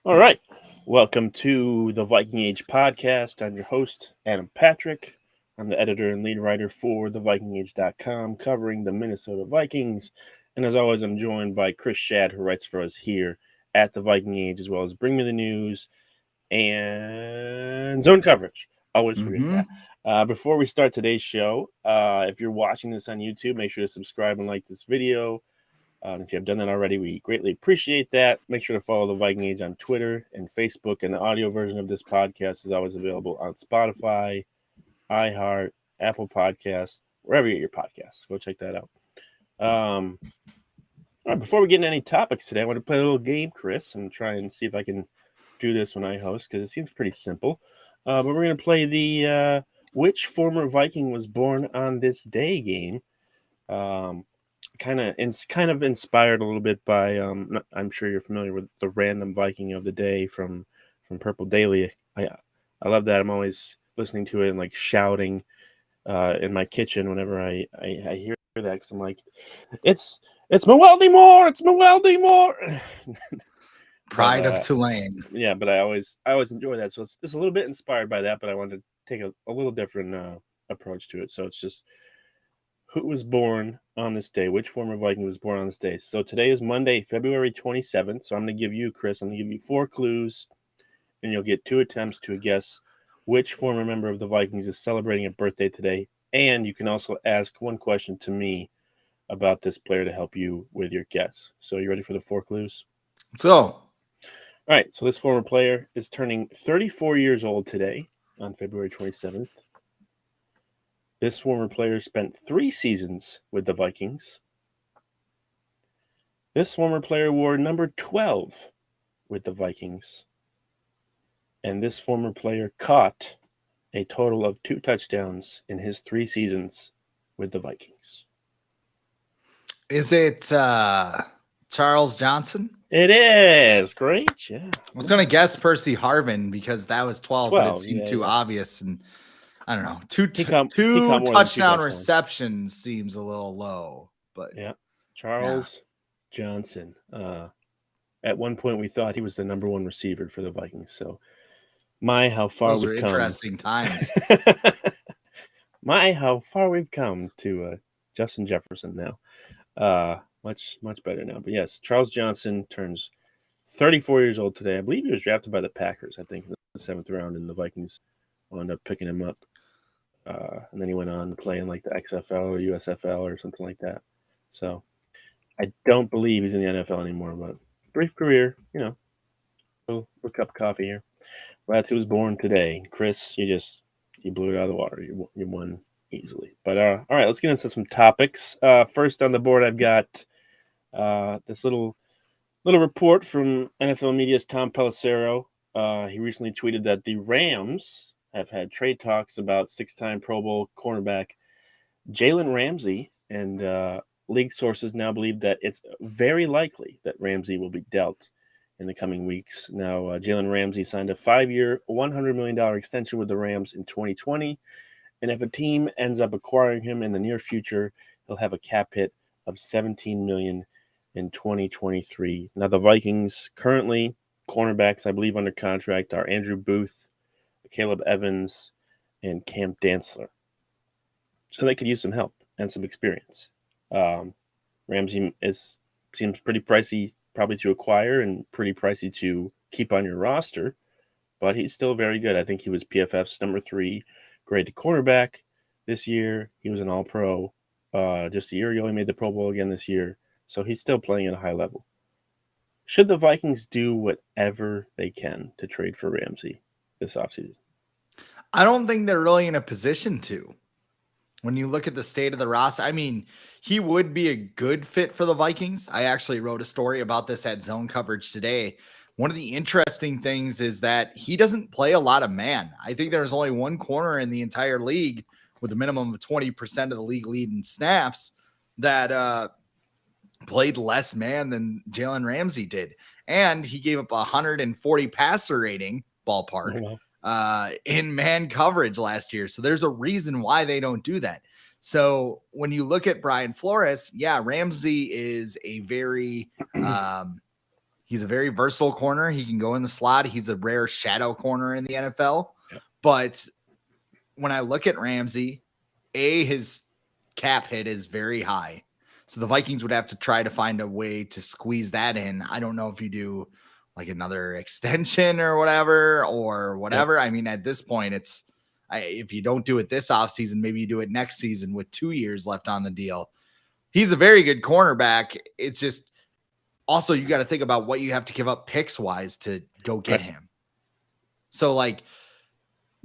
All right. Welcome to the Viking Age podcast. I'm your host, Adam Patrick. I'm the editor and lead writer for thevikingage.com, covering the Minnesota Vikings. And as always, I'm joined by Chris Schad, who writes for us here at the Viking Age, as well as Bring Me the News and Zone Coverage. Always forget that. Before we start today's show, if you're watching this on YouTube, make sure to subscribe and like this video. If you have done that already, we greatly appreciate that. Make sure to follow the Viking Age on Twitter and Facebook. And the audio version of this podcast is always available on Spotify, iHeart, Apple Podcasts, wherever you get your podcasts. Go check that out. All right, before we get into any topics today, I want to play a little game, Chris, and try and see if I can do this when I host, because it seems pretty simple. But we're going to play the Which Former Viking Was Born on This Day game. Kind of inspired a little bit by I'm sure you're familiar with the random Viking of the day from Purple Daily. I love that. I'm always listening to it and like shouting in my kitchen whenever I hear that, because I'm like, it's Mweldy Moore, it's Mweldy Moore. Pride of Tulane. Yeah, but I always enjoy that. So it's a little bit inspired by that, but I wanted to take a little different approach to it. So it's just, who was born on this day? Which former Viking was born on this day? So today is Monday, February 27th. So I'm going to give you, Chris, I'm going to give you 4 clues, and you'll get 2 attempts to guess which former member of the Vikings is celebrating a birthday today. And you can also ask one question to me about this player to help you with your guess. So you ready for the 4 clues? So, all right. So this former player is turning 34 years old today on February 27th. This former player spent 3 seasons with the Vikings. This former player wore number 12 with the Vikings. And this former player caught a total of 2 touchdowns in his 3 seasons with the Vikings. is it Charles Johnson? It is. Great. Yeah. I was going to guess Percy Harvin because that was 12, but it seemed too yeah. obvious. And I don't know. Two touchdown touchdown receptions seems a little low. But yeah. Charles Johnson. At one point, we thought he was the number 1 receiver for the Vikings. So, how far those we've are come. Interesting times. How far we've come to Justin Jefferson now. Much better now. But yes, Charles Johnson turns 34 years old today. I believe he was drafted by the Packers, I think, in the 7th round, and the Vikings wound up picking him up. And then he went on to play in like the XFL or USFL or something like that. So I don't believe he's in the NFL anymore, but brief career, a little cup of coffee here. Glad he was born today. Chris, you blew it out of the water. You won easily. But all right, let's get into some topics. First on the board, I've got this little report from NFL Media's Tom Pelissero. He recently tweeted that the Rams have had trade talks about 6-time Pro Bowl cornerback Jalen Ramsey, and league sources now believe that it's very likely that Ramsey will be dealt in the coming weeks. Now, Jalen Ramsey signed a 5-year, $100 million extension with the Rams in 2020, and if a team ends up acquiring him in the near future, he'll have a cap hit of $17 million in 2023. Now, the Vikings currently, cornerbacks, I believe, under contract are Andrew Booth, Caleb Evans, and Cam Dantzler. So they could use some help and some experience. Ramsey seems pretty pricey probably to acquire and pretty pricey to keep on your roster, but he's still very good. I think he was PFF's number 3 graded cornerback this year. He was an All-Pro just a year ago. He made the Pro Bowl again this year, so he's still playing at a high level. Should the Vikings do whatever they can to trade for Ramsey this offseason? I don't think they're really in a position to. When you look at the state of the roster, I mean, he would be a good fit for the Vikings. I actually wrote a story about this at Zone Coverage today. One of the interesting things is that he doesn't play a lot of man. I think there's only one corner in the entire league with a minimum of 20% of the league lead in snaps that played less man than Jalen Ramsey did. And he gave up 140 passer rating ballpark. Oh, wow. In man coverage last year. So there's a reason why they don't do that. So when you look at Brian Flores, Ramsey is a very, He's a very versatile corner. He can go in the slot. He's a rare shadow corner in the NFL. Yeah. But when I look at Ramsey, his cap hit is very high. So the Vikings would have to try to find a way to squeeze that in. I don't know if you do like another extension or whatever. I mean, at this point, if you don't do it this offseason, maybe you do it next season with 2 years left on the deal. He's a very good cornerback. It's just also you got to think about what you have to give up picks wise to go get him. So like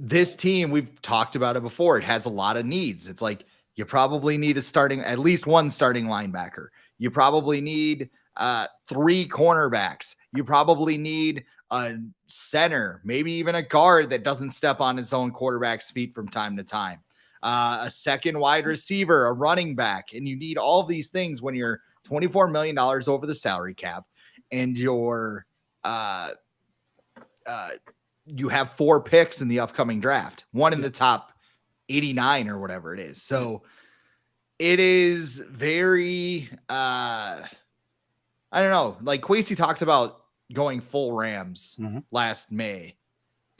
this team, we've talked about it before. It has a lot of needs. It's like you probably need at least one starting linebacker. You probably need 3 cornerbacks. You probably need a center, maybe even a guard that doesn't step on his own quarterback's feet from time to time. A second wide receiver, a running back. And you need all of these things when you're $24 million over the salary cap and you have 4 picks in the upcoming draft, one in the top 89 or whatever it is. So it is very, I don't know, like Kwesi talked about going full Rams last May.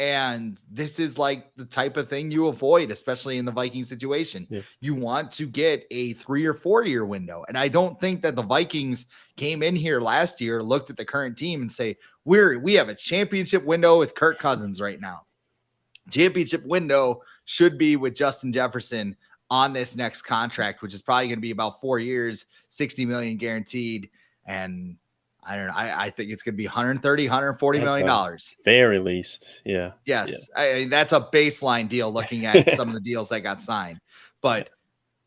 And this is like the type of thing you avoid, especially in the Viking situation. Yeah. You want to get a 3 or 4 year window. And I don't think that the Vikings came in here last year, looked at the current team and say, we have a championship window with Kirk Cousins right now. Championship window should be with Justin Jefferson on this next contract, which is probably going to be about 4 years, $60 million guaranteed. And I don't know. I think it's going to be $130, $140 million. Very least. Yeah. Yes. Yeah. I mean, that's a baseline deal looking at some of the deals that got signed. But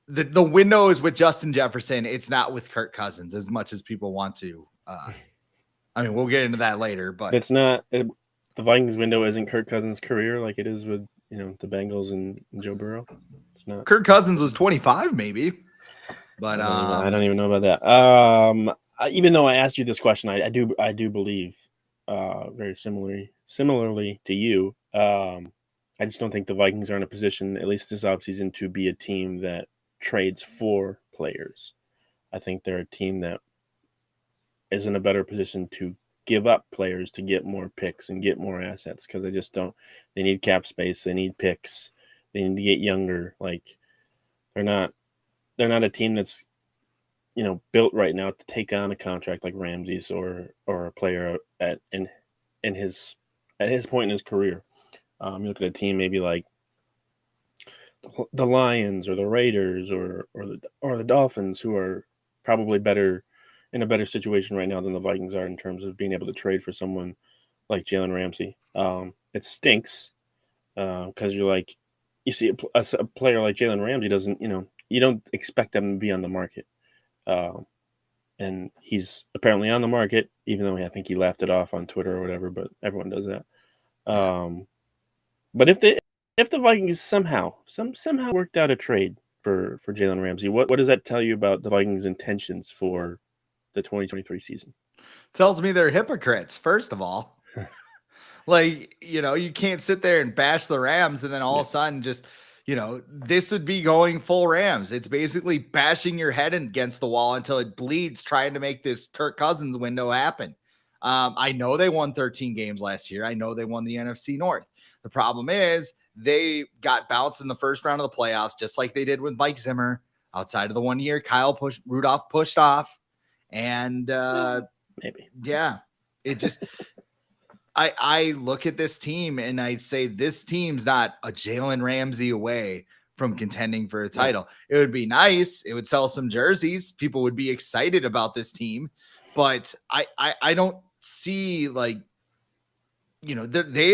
the window is with Justin Jefferson. It's not with Kirk Cousins as much as people want to. I mean, we'll get into that later. But it's not the Vikings window isn't Kirk Cousins' career like it is with the Bengals and Joe Burrow. It's not. Kirk Cousins was 25, maybe. But I don't even know about that. Even though I asked you this question, I do believe very similarly to you. I just don't think the Vikings are in a position, at least this offseason, to be a team that trades for players. I think they're a team that is in a better position to give up players to get more picks and get more assets because they just don't. They need cap space. They need picks. They need to get younger. Like they're not a team that's built right now to take on a contract like Ramsey's or a player at his point in his career. You look at a team maybe like the Lions or the Raiders or the Dolphins, who are probably in a better situation right now than the Vikings are in terms of being able to trade for someone like Jalen Ramsey. It stinks because you see a player like Jalen Ramsey doesn't, you don't expect them to be on the market. And he's apparently on the market, even though I think he laughed it off on Twitter or whatever, but everyone does that. But if the Vikings somehow worked out a trade for Jalen Ramsey, what does that tell you about the Vikings' intentions for the 2023 season? Tells me they're hypocrites, first of all. You can't sit there and bash the Rams and then all of a sudden just this would be going full Rams. It's basically bashing your head against the wall until it bleeds, trying to make this Kirk Cousins window happen. I know they won 13 games last year. I know they won the NFC North. The problem is they got bounced in the first round of the playoffs, just like they did with Mike Zimmer. Outside of the 1 year, Rudolph pushed off. And maybe. Yeah, it just I look at this team and I say this team's not a Jalen Ramsey away from contending for a title. It would be nice. It would sell some jerseys. People would be excited about this team. But I don't see they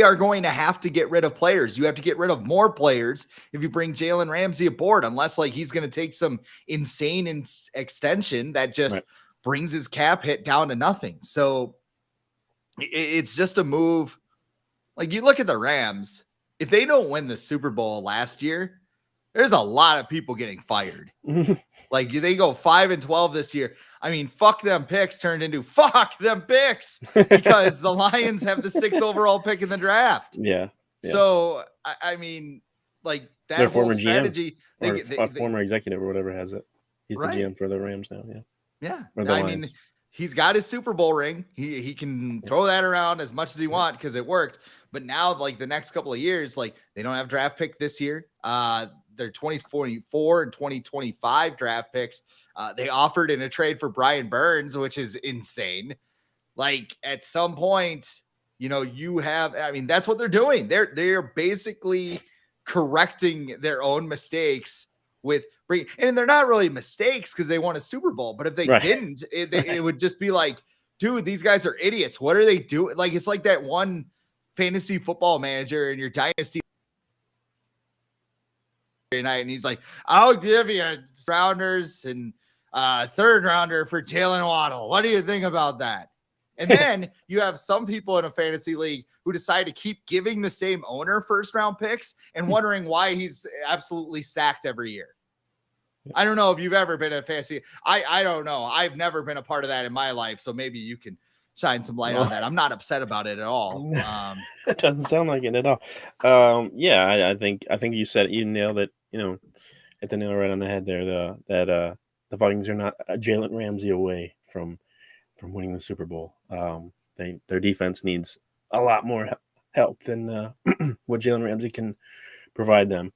are going to have to get rid of players. You have to get rid of more players if you bring Jalen Ramsey aboard, unless he's going to take some insane extension that just brings his cap hit down to nothing. So it's just a move. Like you look at the Rams, if they don't win the Super Bowl last year, there's a lot of people getting fired. Like they go 5-12 this year. I mean, fuck them picks turned into fuck them picks because the Lions have the 6th overall pick in the draft. Yeah. So I mean, like that their whole former strategy, GM or former executive or whatever has it. He's the GM for the Rams now. Yeah. Yeah. I mean, he's got his Super Bowl ring. He can throw that around as much as he wants because it worked. But now, like the next couple of years, like they don't have draft pick this year. They're 2024 and 2025 draft picks. They offered in a trade for Brian Burns, which is insane. Like at some point, you have, I mean, that's what they're doing. They're basically correcting their own mistakes with and they're not really mistakes because they won a Super Bowl. But if they didn't, it would just be like, dude, these guys are idiots. What are they doing? Like, it's like that one fantasy football manager in your dynasty night, and he's like, I'll give you rounders and third rounder for Jalen Waddle. What do you think about that? And then you have some people in a fantasy league who decide to keep giving the same owner first round picks and wondering why he's absolutely stacked every year. I don't know if you've ever been a fantasy. I don't know. I've never been a part of that in my life. So maybe you can shine some light on that. I'm not upset about it at all. It doesn't sound like it at all. Yeah, I think you said it. You nailed it. Hit the nail right on the head there. The Vikings are not Jalen Ramsey away from winning the Super Bowl. Their defense needs a lot more help than what Jalen Ramsey can provide them.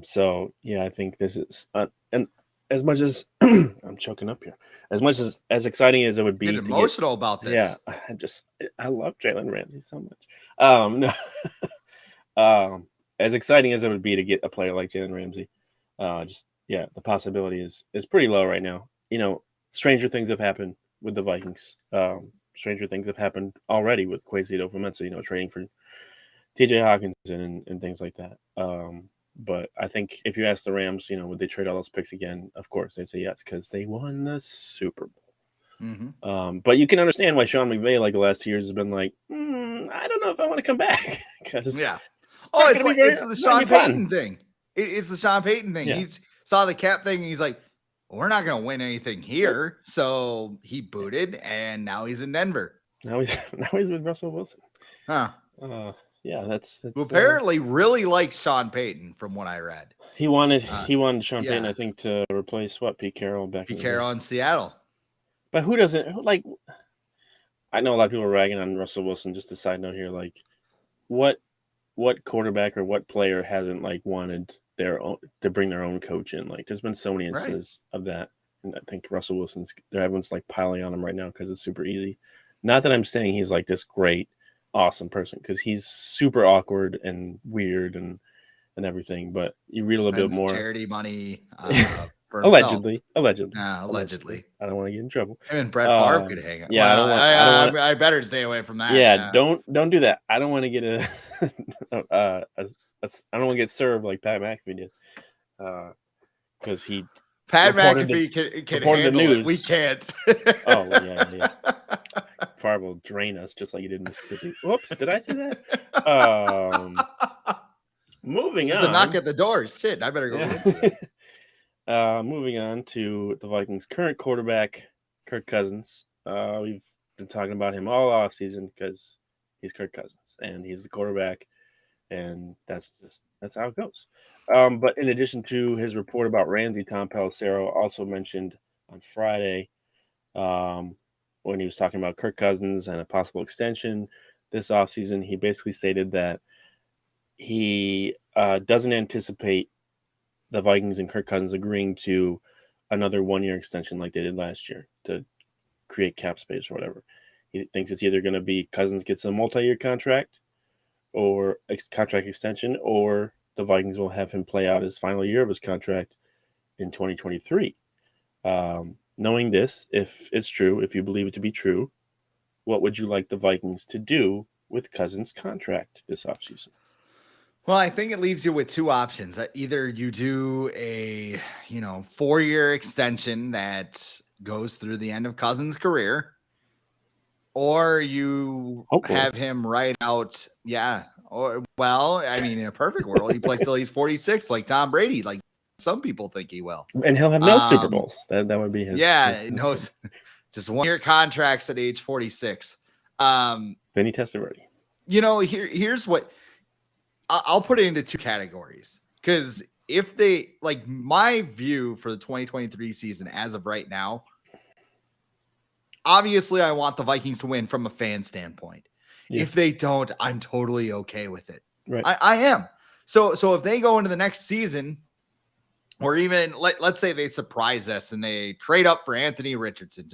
So yeah, I think this is and as much as I'm choking up here, as exciting as it would be, get emotional about this. Yeah, I love Jalen Ramsey so much. No, as exciting as it would be to get a player like Jalen Ramsey, the possibility is pretty low right now. Stranger things have happened with the Vikings. Stranger things have happened already with Kwesi Adofo-Mensah, trading for TJ Hawkinson and things like that. But I think if you ask the Rams, would they trade all those picks again? Of course, they'd say yes because they won the Super Bowl. Mm-hmm. But you can understand why Sean McVay, like the last 2 years, has been like, I don't know if I want to come back. It's the Sean Payton thing. It's the Sean Payton thing. Yeah. He saw the cap thing and he's like, we're not going to win anything here. So he booted and now he's in Denver. Now he's with Russell Wilson. Huh. Yeah, that's who apparently really likes Sean Payton from what I read. He wanted Sean Payton, I think, to replace Pete Carroll in Seattle. But who doesn't I know a lot of people are ragging on Russell Wilson. Just a side note here, like what quarterback or what player hasn't wanted their own to bring their own coach in? Like there's been so many instances of that. And I think Russell Wilson's everyone's piling on him right now because it's super easy. Not that I'm saying he's this great, awesome person, because he's super awkward and weird and everything, but you read a little bit more charity money for allegedly. Allegedly. I don't want to get in trouble. Him and Brett Favre could hang out. Yeah, I better stay away from that. Yeah, don't do that. I don't want to get I don't want to get served like Pat McAfee did, because he Pat McAfee can handle the news. It. We can't. Oh yeah. Favre will drain us just like he did in Mississippi. Whoops, did I say that? Moving on. There's a knock at the door. Shit, I better go into it. Moving on to the Vikings' current quarterback, Kirk Cousins. We've been talking about him all offseason because he's Kirk Cousins and he's the quarterback, and that's how it goes. But in addition to his report about Ramsey, Tom Pelissero also mentioned on Friday, when he was talking about Kirk Cousins and a possible extension this offseason, he basically stated that he doesn't anticipate the Vikings and Kirk Cousins agreeing to another 1-year extension like they did last year to create cap space or whatever. He thinks it's either going to be Cousins gets a multi-year contract or contract extension, or the Vikings will have him play out his final year of his contract in 2023. Knowing this, if it's true, if you believe it to be true, what would you like the Vikings to do with Cousins' contract this offseason? Well, I think it leaves you with two options. Either you do a 4-year extension that goes through the end of Cousins' career, or you have him write out. Yeah. Or, well, I mean, in a perfect world, he plays till he's 46, like Tom Brady, like some people think he will. And he'll have no Super Bowls. That would be his. Yeah. No, just 1-year contracts at age 46. Then he tested ready. Here's what I'll put it into two categories, because if they my view for the 2023 season as of right now obviously I want the Vikings to win from a fan standpoint. Yeah. If they don't, I'm totally okay with it. Right. I am. So if they go into the next season, or even let's say they surprise us and they trade up for Anthony Richardson,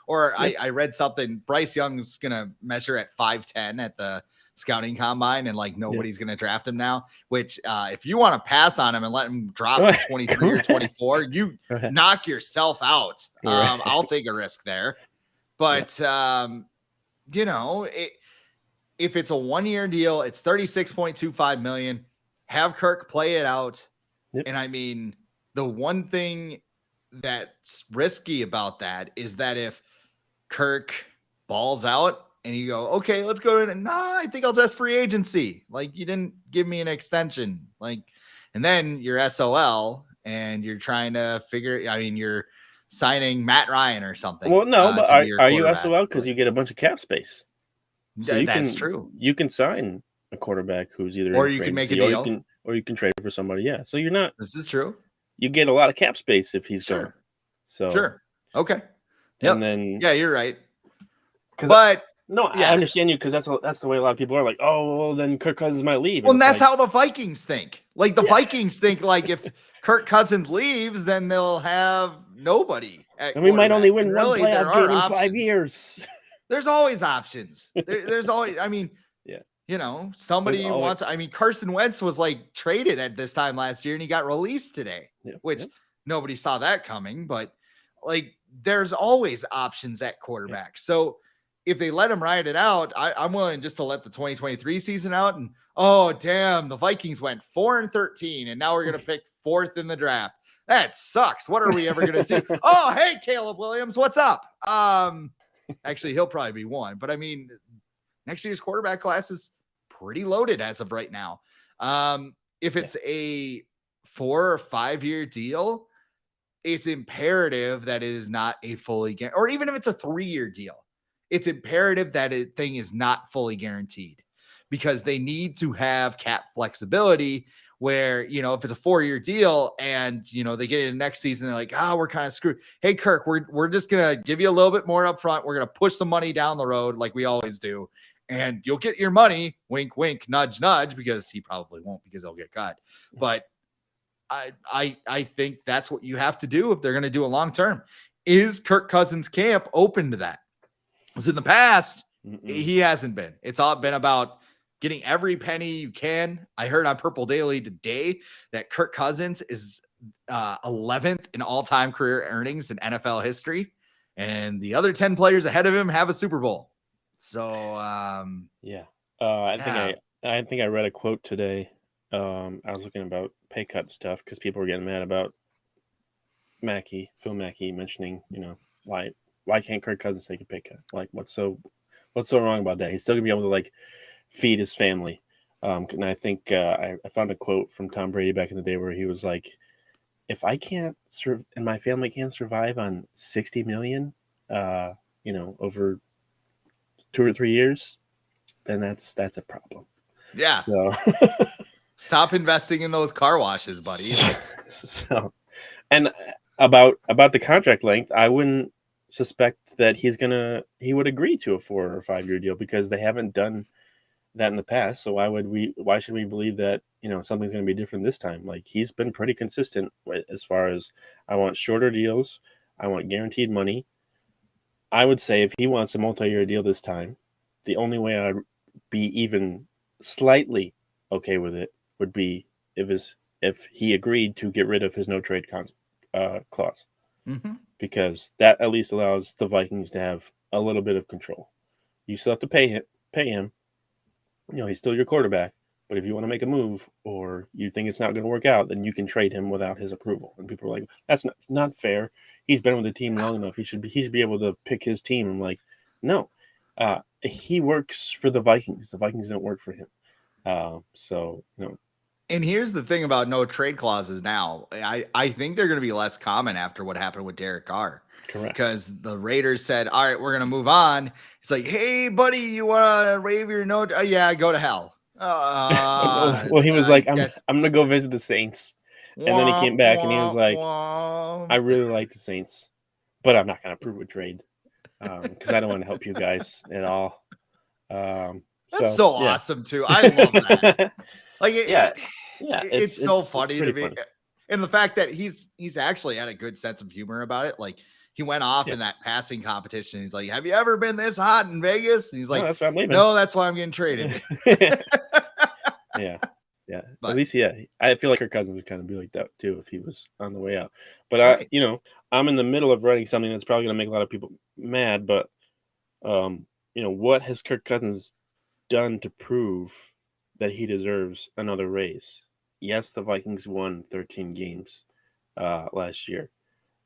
I read something, Bryce Young's gonna measure at 5'10" at the scouting combine, and like nobody's gonna draft him now, which if you want to pass on him and let him drop to 23 or 24, you knock yourself out. I'll take a risk there. But you know, if it's a 1-year deal, it's $36.25 million. Have Kirk play it out. Yep. And I mean, the one thing that's risky about that is that if Kirk balls out and you go, okay, let's go in, and I think I'll test free agency. Like, you didn't give me an extension. Like, and then you're SOL and you're trying to you're signing Matt Ryan or something. Well, no, but are you SOL because you get a bunch of cap space? So that's true. You can sign a quarterback who's either or you can make a deal, or you can trade for somebody. Yeah, so you're not. This is true. You get a lot of cap space if he's gone. So sure, okay, and then you're right. But I understand you because that's the way a lot of people are. Like, oh, well, then Kirk Cousins might leave. Well, and that's how the Vikings think. Like the Vikings think, like if Kirk Cousins leaves, then they'll have nobody. And we might only win one playoff game in 5 years. There's always options. There's always. I mean, you know, somebody wants. I mean, Carson Wentz was like traded at this time last year, and he got released today, which nobody saw that coming. But like, there's always options at quarterback. So if they let him ride it out, I'm willing just to let the 2023 season out. And oh damn, the Vikings went 4-13, and now we're gonna pick 4th in the draft. That sucks. What are we ever gonna do? Oh, hey, Caleb Williams, what's up? Actually, he'll probably be 1, but I mean, next year's quarterback class is pretty loaded as of right now. If it's a 4 or 5 year deal, it's imperative that it is not a fully guaranteed, or even if it's a 3-year deal, it's imperative that a thing is not fully guaranteed, because they need to have cap flexibility where, you know, if it's a 4-year deal and, you know, they get in next season, they're like, we're kind of screwed. Hey, Kirk, we're just going to give you a little bit more up front. We're going to push some money down the road like we always do. And you'll get your money, wink, wink, nudge, nudge, because he probably won't, because he'll get cut. But I think that's what you have to do if they're going to do a long-term. Is Kirk Cousins' camp open to that? Because in the past, he hasn't been. It's all been about getting every penny you can. I heard on Purple Daily today that Kirk Cousins is 11th in all-time career earnings in NFL history, and the other 10 players ahead of him have a Super Bowl. So, I think I read a quote today. I was looking about pay cut stuff because people were getting mad about Phil Mackey mentioning, you know, why can't Kirk Cousins take a pay cut? Like, what's so wrong about that? He's still gonna be able to like feed his family. And I think I found a quote from Tom Brady back in the day where he was like, if I can't and my family can't survive on $60 million, you know, over 2 or 3 years, then that's a problem. Yeah. So stop investing in those car washes, buddy. So, and about the contract length, I wouldn't suspect that he would agree to a 4 or 5 year deal, because they haven't done that in the past. So why should we believe that, you know, something's going to be different this time? Like, he's been pretty consistent as far as, I want shorter deals, I want guaranteed money. I would say if he wants a multi-year deal this time, the only way I'd be even slightly okay with it would be if he agreed to get rid of his no trade clause, because that at least allows the Vikings to have a little bit of control. You still have to pay him. You know, he's still your quarterback, but if you want to make a move or you think it's not going to work out, then you can trade him without his approval. And people are like, that's not fair. He's been with the team long enough. He should be able to pick his team. I'm like, no, he works for the Vikings. The Vikings don't work for him. So, you know. And here's the thing about no trade clauses now. I think they're going to be less common after what happened with Derek Carr. Correct. Because the Raiders said, all right, we're going to move on. It's like, hey, buddy, you want to waive your note? Oh, yeah, go to hell. Well, he was like, I'm going to go visit the Saints. And then he came back and he was like, I really like the Saints, but I'm not going to approve a trade. because I don't want to help you guys at all. That's So so yeah, awesome too. I love that. Like yeah, yeah. it's so It's funny to pretty me, funny. and the fact that he's actually had a good sense of humor about it. Like he went off Yeah. in that passing competition. He's like, "Have you ever been this hot in Vegas?" And he's No, like, that's why I'm leaving. "No, that's why I'm getting traded." Yeah. Yeah. At But least, yeah. I feel like Kirk Cousins would kind of be like that too if he was on the way out. But right, I'm in the middle of writing something that's probably going to make a lot of people mad. But what has Kirk Cousins done to prove that he deserves another raise? Yes, the Vikings won 13 games last year.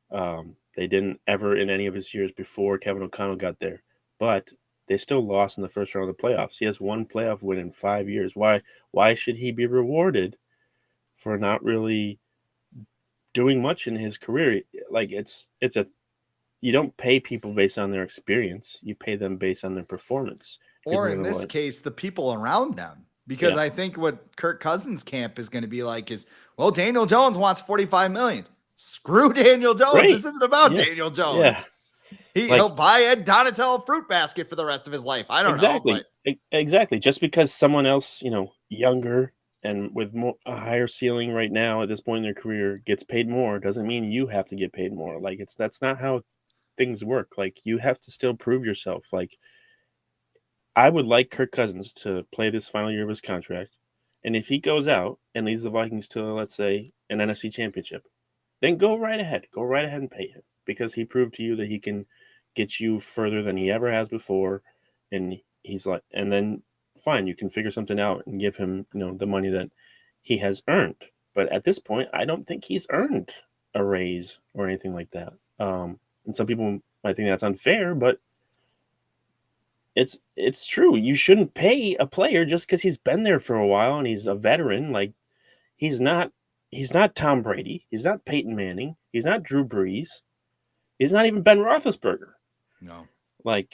They didn't ever in any of his years before Kevin O'Connell got there, but they still lost in the first round of the playoffs. He has one playoff win in 5 years. Why should he be rewarded for not really doing much in his career? Like you don't pay people based on their experience. You pay them based on their performance. or People are in gonna this like, case, the people around them. Because yeah, I think what Kirk Cousins camp is going to be like is, well, Daniel Jones wants 45 million. Screw Daniel Jones. great, This isn't about yeah, Daniel yeah, Jones. He'll like buy Ed Donatello a fruit basket for the rest of his life. I don't know, but exactly. Just because someone else, younger and with a higher ceiling right now at this point in their career gets paid more doesn't mean you have to get paid more. Like that's not how things work. Like you have to still prove yourself. Like I would like Kirk Cousins to play this final year of his contract, and if he goes out and leads the Vikings to, let's say, an NFC Championship, then go right ahead. Go right ahead and pay him because he proved to you that he can get you further than he ever has before, and he's like, and then fine, you can figure something out and give him, the money that he has earned. But at this point, I don't think he's earned a raise or anything like that. And some people might think that's unfair, but it's true. You shouldn't pay a player just because he's been there for a while and he's a veteran. Like he's not he's not Tom Brady. He's not Peyton Manning. He's not Drew Brees. He's not even Ben Roethlisberger. no. Like,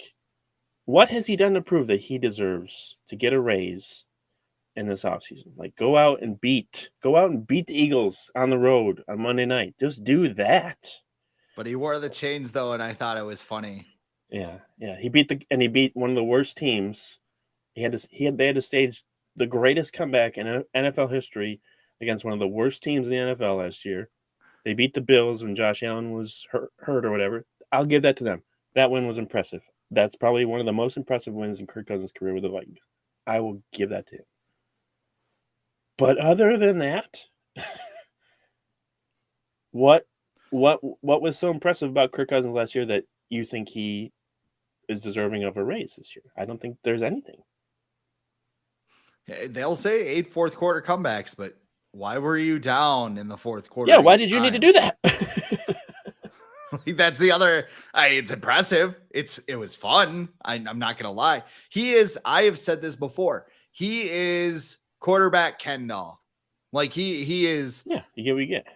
what has he done to prove that he deserves to get a raise in this offseason? Like, go out and beat the Eagles on the road on Monday night. Just do that. But he wore the chains though, and I thought it was funny. Yeah. He beat one of the worst teams. They had to stage the greatest comeback in NFL history against one of the worst teams in the NFL last year. They beat the Bills when Josh Allen was hurt or whatever. I'll give that to them. That win was impressive. That's probably one of the most impressive wins in Kirk Cousins' career with the Vikings. I will give that to him. But other than that, what was so impressive about Kirk Cousins last year that you think he is deserving of a raise this year? I don't think there's anything. They'll say 8 fourth quarter comebacks, but why were you down in the fourth quarter? Yeah, why did you need to do that? That's the other. It's impressive. It was fun. I'm not gonna lie. I have said this before. He is quarterback Ken doll. Like he is. Yeah, you get what you get.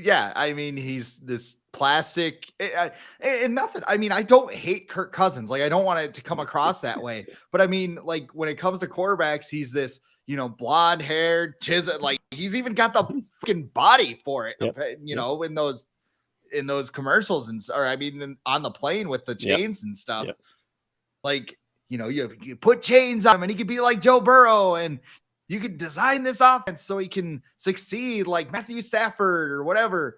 Yeah, I mean he's this plastic and nothing. I mean I don't hate Kirk Cousins. Like I don't want it to come across that way. But I mean like when it comes to quarterbacks, he's this blonde haired chisel. Like he's even got the fucking body for it. Yep. In those commercials on the plane with the chains and stuff. Yep. Like, you put chains on him and he could be like Joe Burrow and you could design this offense so he can succeed like Matthew Stafford or whatever.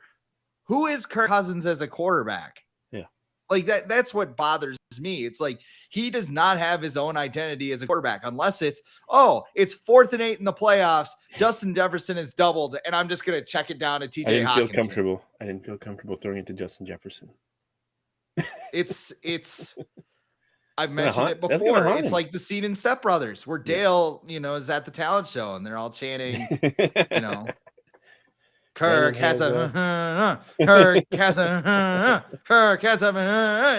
Who is Kirk Cousins as a quarterback? Yeah. Like that's what bothers me. It's like he does not have his own identity as a quarterback unless it's 4th and 8 in the playoffs. Justin Jefferson is doubled, and I'm just gonna check it down to TJ. I didn't Hockenson. feel comfortable throwing it to Justin Jefferson. It's I've mentioned it before. It's like the scene in Step Brothers where Dale, is at the talent show and they're all chanting, Kirk has a and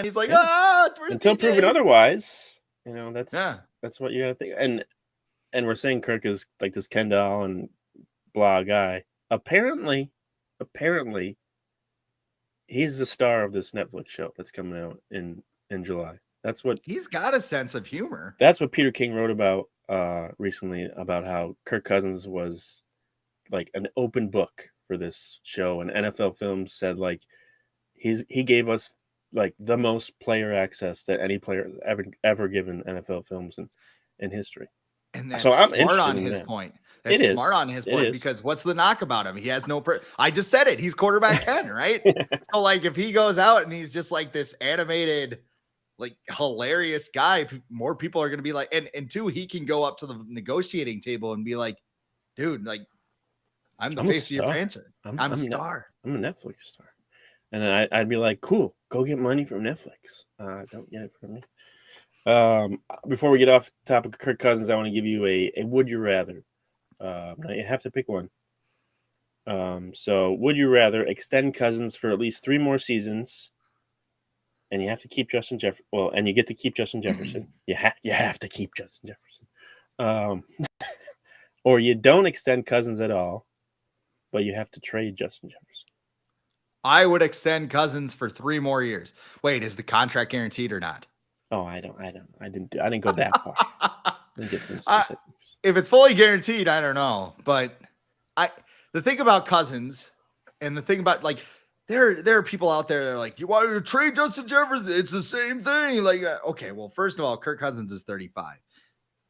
he's like, until proven otherwise, that's what you gotta think. And we're saying Kirk is like this Ken doll and blah guy. Apparently, he's the star of this Netflix show that's coming out in July. That's what he's got a sense of humor. That's what Peter King wrote about recently about how Kirk Cousins was like an open book for this show, and NFL Films said like he gave us like the most player access that any player ever given NFL films in history. And So that's I'm smart interested on in his that. point. It That's smart is. on his It point, is. because what's the knock about him? He has no. I just said it. He's quarterback 10, right? So like, if he goes out and he's just like this animated, like hilarious guy, more people are going to be like, and two, he can go up to the negotiating table and be like, dude, like, I'm the I'm a face of your star. franchise. I'm a star. I'm a Netflix star. And then I'd be like, cool, go get money from Netflix. Don't get it from me. Before we get off the topic of Kirk Cousins, I want to give you a would you rather. Now you have to pick one. So would you rather extend Cousins for at least 3 more seasons, and you have to keep Justin Jefferson? Well, and you get to keep Justin Jefferson. You have to keep Justin Jefferson. Or you don't extend Cousins at all, but you have to trade Justin Jefferson. I would extend Cousins for 3 more years. Wait, is the contract guaranteed or not? Oh, I didn't go that far. I didn't get into specifics. If it's fully guaranteed, I don't know. But the thing about Cousins, and the thing about, like, there are people out there that are like, you want to trade Justin Jefferson? It's the same thing. Like, okay, well, first of all, Kirk Cousins is 35.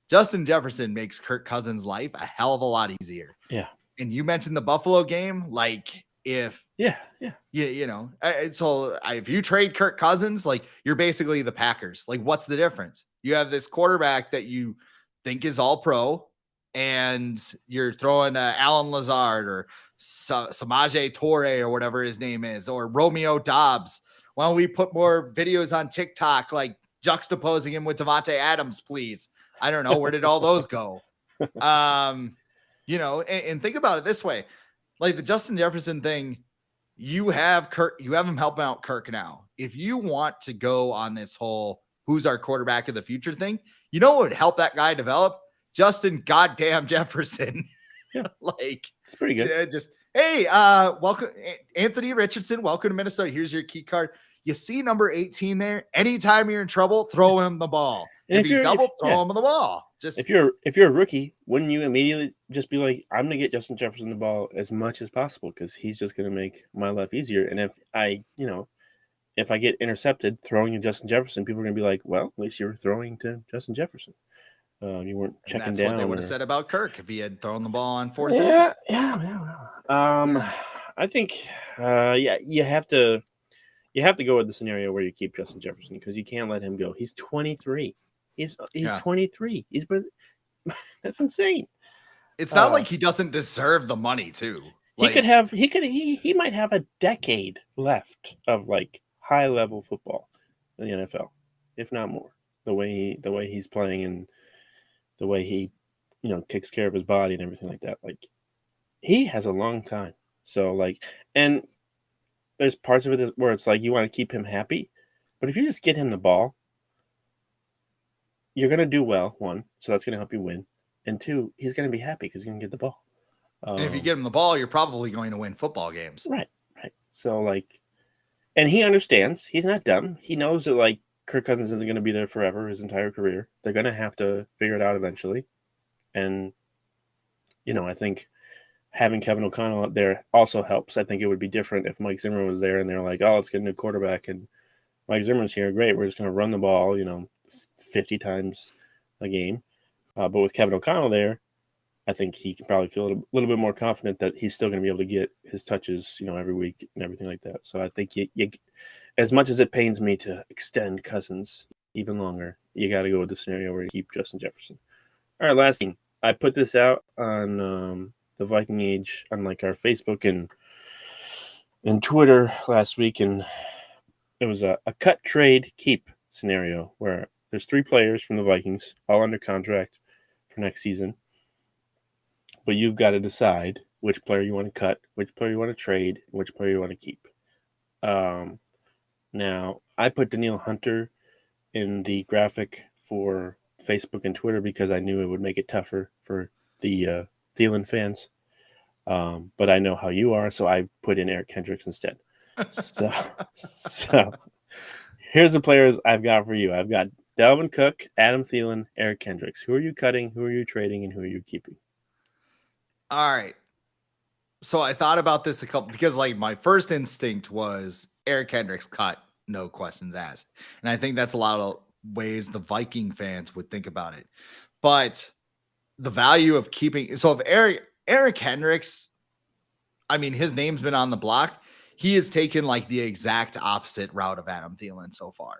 Justin Jefferson makes Kirk Cousins' life a hell of a lot easier. Yeah. And you mentioned the Buffalo game. Like, if so if you trade Kirk Cousins, like, you're basically the Packers. Like, what's the difference? You have this quarterback that you think is all pro, and you're throwing Alan Lazard or Samaje Torre or whatever his name is, or Romeo Dobbs. Why don't we put more videos on TikTok, like juxtaposing him with Devontae Adams, please? I don't know. Where did all those go? And think about it this way. Like, the Justin Jefferson thing, you have him helping out Kirk now. If you want to go on this whole who's our quarterback of the future thing, you know what would help that guy develop? Justin goddamn Jefferson. Yeah. Like, it's pretty good. Just, hey, welcome, Anthony Richardson. Welcome to Minnesota. Here's your key card. You see number 18 there? Anytime you're in trouble, throw him the ball. And if he's double, throw him the ball. Just if you're a rookie, wouldn't you immediately just be like, I'm gonna get Justin Jefferson the ball as much as possible because he's just gonna make my life easier. And if I get intercepted throwing to Justin Jefferson, people are gonna be like, well, at least you were throwing to Justin Jefferson. You weren't checking that's down. What they would have said about Kirk if he had thrown the ball on 4th. I think you have to go with the scenario where you keep Justin Jefferson because you can't let him go. He's 23. He's 23. He's been that's insane. It's not like he doesn't deserve the money too. Like, he might have a decade left of like high level football in the NFL, if not more. The way he's playing and the way he takes care of his body and everything like that. Like, he has a long time. So like, and there's parts of it where it's like you want to keep him happy, but if you just get him the ball, you're going to do well, one, so that's going to help you win. And two, he's going to be happy because he's going to get the ball. And if you get him the ball, you're probably going to win football games. Right. So, like, and he understands. He's not dumb. He knows that, like, Kirk Cousins isn't going to be there forever, his entire career. They're going to have to figure it out eventually. And, I think having Kevin O'Connell out there also helps. I think it would be different if Mike Zimmer was there and they're like, oh, let's get a new quarterback. And Mike Zimmer's here. Great. We're just going to run the ball, 50 times a game. But with Kevin O'Connell there, I think he can probably feel a little bit more confident that he's still going to be able to get his touches, every week and everything like that. So I think you as much as it pains me to extend Cousins even longer, you got to go with the scenario where you keep Justin Jefferson. All right, last thing. I put this out on the Viking Age on like our Facebook and Twitter last week, and it was a cut, trade, keep scenario where there's 3 players from the Vikings all under contract for next season. But you've got to decide which player you want to cut, which player you want to trade, which player you want to keep. Now, I put Danielle Hunter in the graphic for Facebook and Twitter because I knew it would make it tougher for the Thielen fans. But I know how you are, so I put in Eric Kendricks instead. So here's the players I've got for you. I've got Dalvin Cook, Adam Thielen, Eric Kendricks. Who are you cutting? Who are you trading? And who are you keeping? All right. So I thought about this because like my first instinct was Eric Kendricks cut. no questions asked. And I think that's a lot of ways the Viking fans would think about it. But the value of keeping, so if Eric Hendricks, I mean, his name's been on the block. He has taken like the exact opposite route of Adam Thielen so far,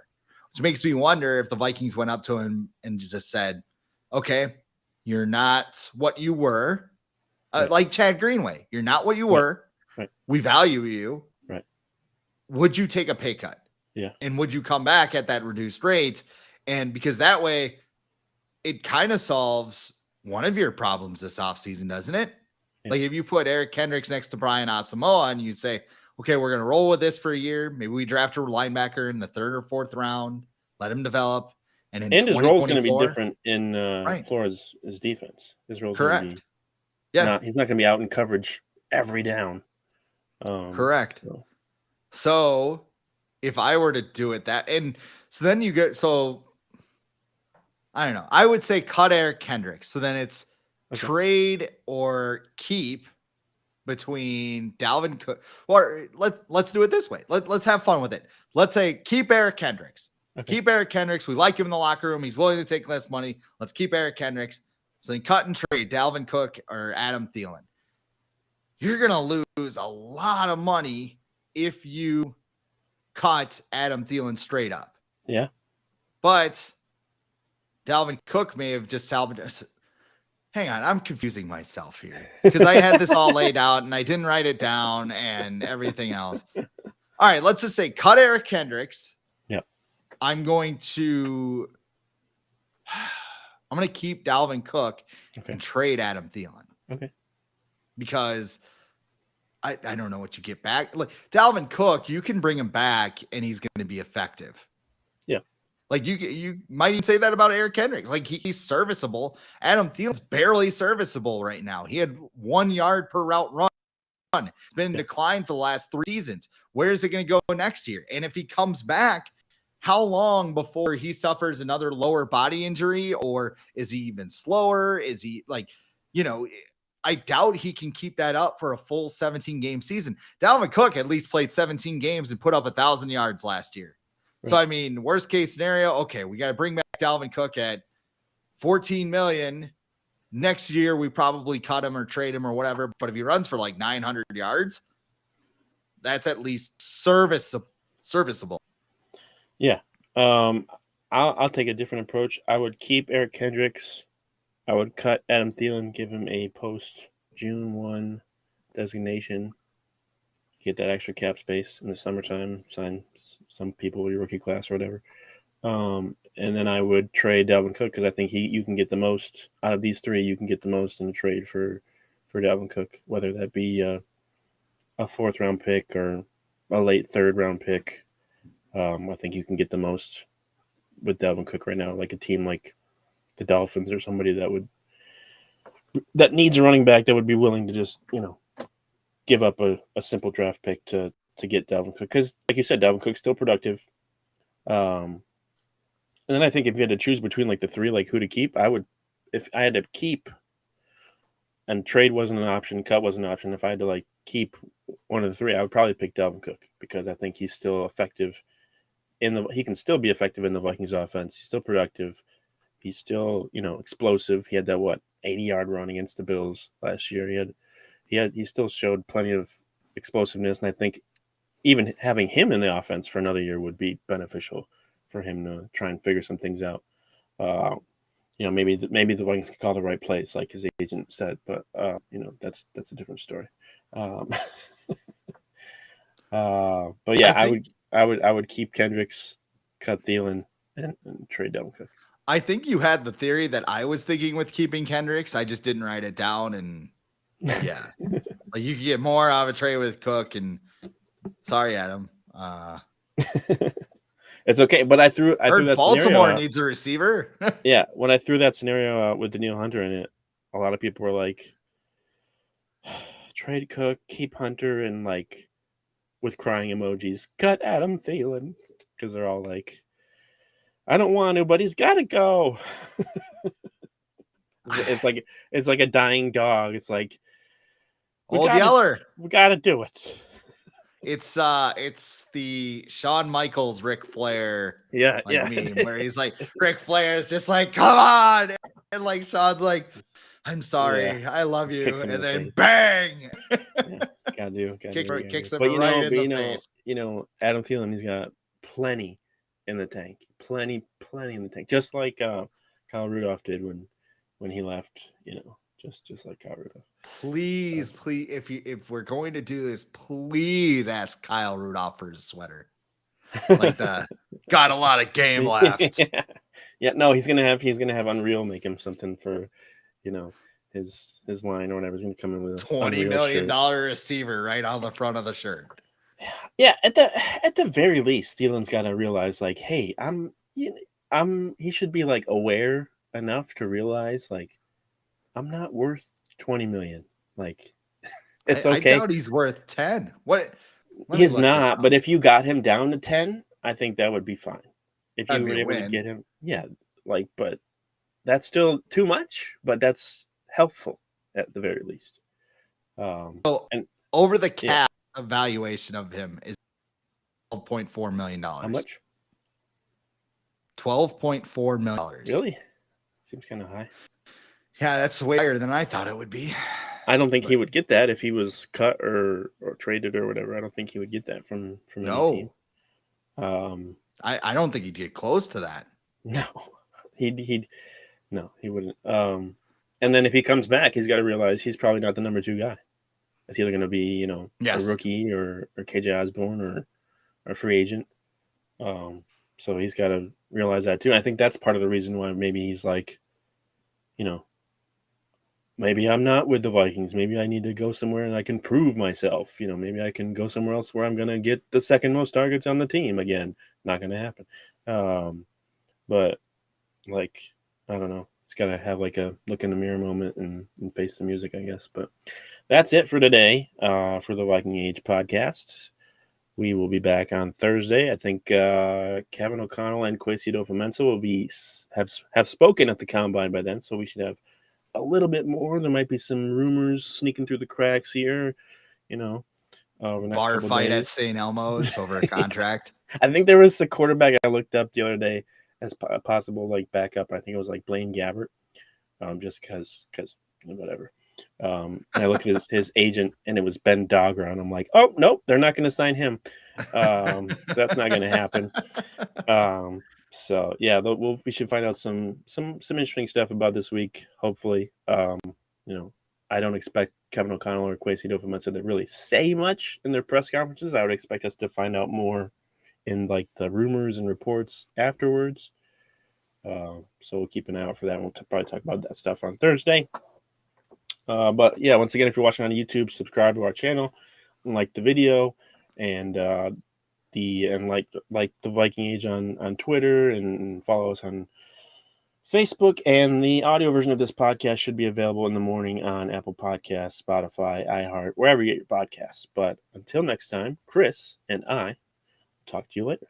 which makes me wonder if the Vikings went up to him and just said, okay, you're not what you were. Right. Like Chad Greenway, you're not what you were. Right. We value you. Right. Would you take a pay cut? Yeah. And would you come back at that reduced rate? And because that way it kind of solves one of your problems this offseason, doesn't it? Yeah. Like if you put Eric Kendricks next to Brian Asamoah and you say, okay, we're going to roll with this for a year. Maybe we draft a linebacker in the 3rd or 4th round, let him develop. And his role is going to be different in Flores' defense. His role is correct. Going to be, he's not going to be out in coverage every down. Correct. So if I were to do it and so then you get, so I don't know. I would say cut Eric Kendricks. So then it's trade or keep between Dalvin Cook. Or let's do it this way. Let's have fun with it. Let's say keep Eric Kendricks. Okay. Keep Eric Kendricks. We like him in the locker room. He's willing to take less money. Let's keep Eric Kendricks. So then cut and trade Dalvin Cook or Adam Thielen. You're going to lose a lot of money if you cut Adam Thielen straight up. Yeah. But Dalvin Cook may have just salvaged. Hang on, I'm confusing myself here because I had this all laid out and I didn't write it down and everything else. All right, let's just say cut Eric Kendricks. Yeah. I'm going to keep Dalvin Cook and trade Adam Thielen. Okay. Because I don't know what you get back. Like Dalvin Cook, you can bring him back and he's going to be effective. Yeah. Like you might even say that about Eric Kendricks. Like he's serviceable. Adam Thielen's barely serviceable right now. He had 1 yard per route run. It's been in decline for the last 3 seasons. Where is it going to go next year? And if he comes back, how long before he suffers another lower body injury? Or is he even slower? Is he I doubt he can keep that up for a full 17-game season. Dalvin Cook at least played 17 games and put up 1,000 yards last year. Right. So, I mean, worst case scenario, okay, we got to bring back Dalvin Cook at $14 million. Next year, we probably cut him or trade him or whatever. But if he runs for like 900 yards, that's at least serviceable. Yeah. I'll take a different approach. I would keep Eric Kendricks. I would cut Adam Thielen, give him a post-June 1 designation, get that extra cap space in the summertime, sign some people with your rookie class or whatever. And then I would trade Dalvin Cook because I think you can get the most out of these 3. You can get the most in a trade for Dalvin Cook, whether that be a 4th-round pick or a late 3rd-round pick. I think you can get the most with Dalvin Cook right now, like a team like the Dolphins or somebody that needs a running back that would be willing to just, give up a simple draft pick to get Dalvin Cook. Because, like you said, Dalvin Cook's still productive. And then I think if you had to choose between like the 3, like who to keep, if I had to keep and trade wasn't an option, cut wasn't an option, if I had to like keep one of the 3, I would probably pick Dalvin Cook because I think he's still effective he can still be effective in the Vikings offense. He's still productive. He's still, explosive. He had that 80-yard run against the Bills last year. He still showed plenty of explosiveness, and I think even having him in the offense for another year would be beneficial for him to try and figure some things out. Maybe the Vikings can call the right plays, like his agent said, but that's a different story. But yeah, I would keep Kendricks, cut Thielen, and trade Dalvin Cook. I think you had the theory that I was thinking with keeping Kendricks. I just didn't write it down. And yeah, like you could get more out of a trade with Cook. And sorry, Adam. It's okay. But I threw that Baltimore needs a receiver. Yeah. When I threw that scenario out with Danielle Hunter in it, a lot of people were like, trade Cook, keep Hunter, and like with crying emojis, cut Adam Thielen. Because they're all like, I don't want to, but he's got to go. It's like a dying dog. It's like Old Yeller. We got to do it. It's the Shawn Michaels Ric Flair Yeah, meme where he's like Ric Flair's just like, come on, and like Shawn's like, I'm sorry, I love just you, kicks him in and the then face. bang, Yeah, gotta do. kicks him But right in the face. Adam Thielen, he's got plenty in the tank, plenty in the tank, just like Kyle Rudolph did when he left. Just like Kyle Rudolph. Please, if we're going to do this, please ask Kyle Rudolph for his sweater. Like got a lot of game left. Yeah, no, he's gonna have Unreal make him something for, his line or whatever. He's gonna come in with $20 million receiver right on the front of the shirt. Yeah, at the very least, Thielen's got to realize, like, hey, he should be like aware enough to realize, like, I'm not worth 20 million. Like, it's okay. I doubt he's worth 10. What? He's not, but if you got him down to 10, I think that would be fine. If you were able to get him, but that's still too much, but that's helpful at the very least. And over the cap evaluation of him is $12.4 million. How much? $12.4 million. Really? Seems kind of high. Yeah, that's way higher than I thought it would be. I don't think he would get that if he was cut or traded or whatever. I don't think he would get that from any team. I don't think he'd get close to that. No, he wouldn't. And then if he comes back, he's got to realize he's probably not the number 2 guy. It's either going to be, a rookie or KJ Osborne or a free agent. So he's got to realize that too. I think that's part of the reason why maybe he's like, maybe I'm not with the Vikings. Maybe I need to go somewhere and I can prove myself. Maybe I can go somewhere else where I'm going to get the second most targets on the team again. Not going to happen. But like, I don't know. He's got to have like a look in the mirror moment and face the music, I guess. But that's it for today for the Viking Age podcast. We will be back on Thursday. I think Kevin O'Connell and Kwesi Adofo-Mensah will have spoken at the Combine by then, so we should have a little bit more. There might be some rumors sneaking through the cracks here, Bar fight at St. Elmo's over a contract. I think there was a quarterback I looked up the other day as possible like backup. I think it was like Blaine Gabbert, just because whatever. I looked at his agent, and it was Ben Dogra, and I'm like, oh nope, they're not going to sign him. That's not going to happen. So yeah, we should find out some interesting stuff about this week. Hopefully, I don't expect Kevin O'Connell or Kwesi Adofo-Mensah to really say much in their press conferences. I would expect us to find out more in like the rumors and reports afterwards. So we'll keep an eye out for that. We'll probably talk about that stuff on Thursday. But yeah, once again, if you're watching on YouTube, subscribe to our channel and like the video, and like the Viking Age on Twitter, and follow us on Facebook. And the audio version of this podcast should be available in the morning on Apple Podcasts, Spotify, iHeart, wherever you get your podcasts. But until next time, Chris and I talk to you later.